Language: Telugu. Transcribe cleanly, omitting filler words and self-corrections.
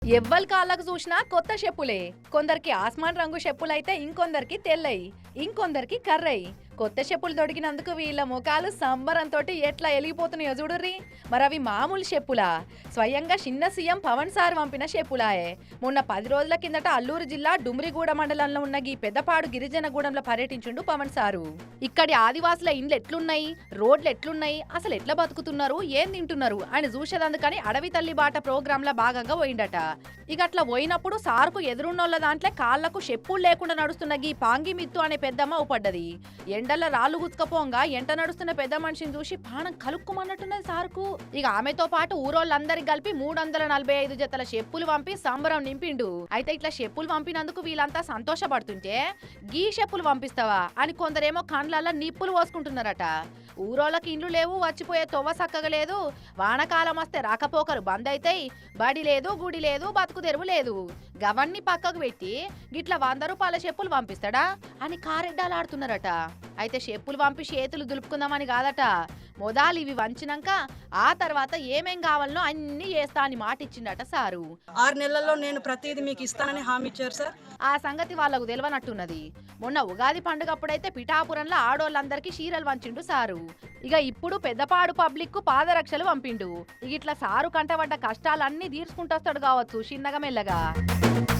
ఎవ్వరి కాళ్ళకు చూసినా కొత్త చెప్పులే. కొందరికి ఆస్మాన్ రంగు చెప్పులైతే ఇంకొందరికి తెల్లయి, ఇంకొందరికి కర్రయి. కొత్త చెప్పులు దొరికినందుకు వీళ్ళ ముఖాలు సంబరంతోటి ఎట్లా ఎలిగిపోతున్నాయో చూడుర్రి. మరవి మామూలు చెప్పులా? స్వయంగా చిన్న సీఎం పవన్ సార్ పంపిన చెప్పులాయే. మొన్న 10 రోజుల కిందట అల్లూరు జిల్లా డుమ్రిగూడ మండలంలో ఉన్న ఈ పెద్దపాడు గిరిజనగూడెంలో పర్యటించుండు పవన్ సారు. ఇక్కడి ఆదివాసుల ఇండ్లు ఎట్లున్నాయి, రోడ్లు ఎట్లున్నాయి, అసలు ఎట్లా బతుకుతున్నారు, ఏం తింటున్నారు అని చూసేదందుకని అడవి తల్లి బాట ప్రోగ్రామ్ లో భాగంగా పోయిండట. ఇక అట్లా పోయినప్పుడు సార్కు ఎదురున్నోళ్ళ దాంట్లో కాళ్లకు చెప్పులు లేకుండా నడుస్తున్న గీ పాంగి మిత్తు అనే పెద్దమ్మ ఊపడ్డది. ఎండల రాళ్ళు గుచ్చుకపోంగా ఎంట నడుస్తున్న పెద్ద మనిషిని చూసి పానం కలుక్కుమన్నట్టున్నది సార్కు. ఇక ఆమెతో పాటు ఊరోళ్ళందరికి కలిపి 345 జతల చెప్పులు పంపి సంబరం నింపిండు. అయితే ఇట్లా చెప్పులు పంపినందుకు వీళ్ళంతా సంతోషపడుతుంటే గీ చెప్పులు పంపిస్తావా అని కొందరేమో కండ్లల్లో నిప్పులు పోసుకుంటున్నారట. ఊరోళ్ళకి ఇండ్లు లేవు, వచ్చిపోయే తొవ్వ సక్కగా లేదు, వానకాలం వస్తే రాకపోకలు బంద్ అయితాయి, బడి లేదు, గుడి లేదు, బతుకు తెరువు లేదు, గవన్ని పక్కకు పెట్టి గిట్ల 100 రూపాయల చెప్పులు పంపిస్తాడా అని కారెడ్డాలాడుతున్నారట. అయితే చెప్పులు పంపి చేతులు దులుపుకుందామని కాదట, మొదలు ఇవి వంచినాక ఆ తర్వాత ఏమేం కావాలనో అన్ని చేస్తా అని మాట ఇచ్చిండట సారు. 6 నెలల్లో నేను ప్రతిదీ మీకు ఇస్తానని హామీ ఇచ్చారు సార్. ఆ సంగతి వాళ్ళకు తెలియనట్టున్నది. మొన్న ఉగాది పండుగప్పుడైతే పిఠాపురంలో ఆడోళ్ళందరికీ చీరలు వంచిండు సారు. ఇక ఇప్పుడు పెద్దపాడు పబ్లిక్ కు పాదరక్షలు పంపిండు. ఇక ఇట్లా సారు కంటబడ్డ కష్టాలన్నీ తీర్చుకుంటొస్తాడు కావచ్చు చిన్నగా మెల్లగా.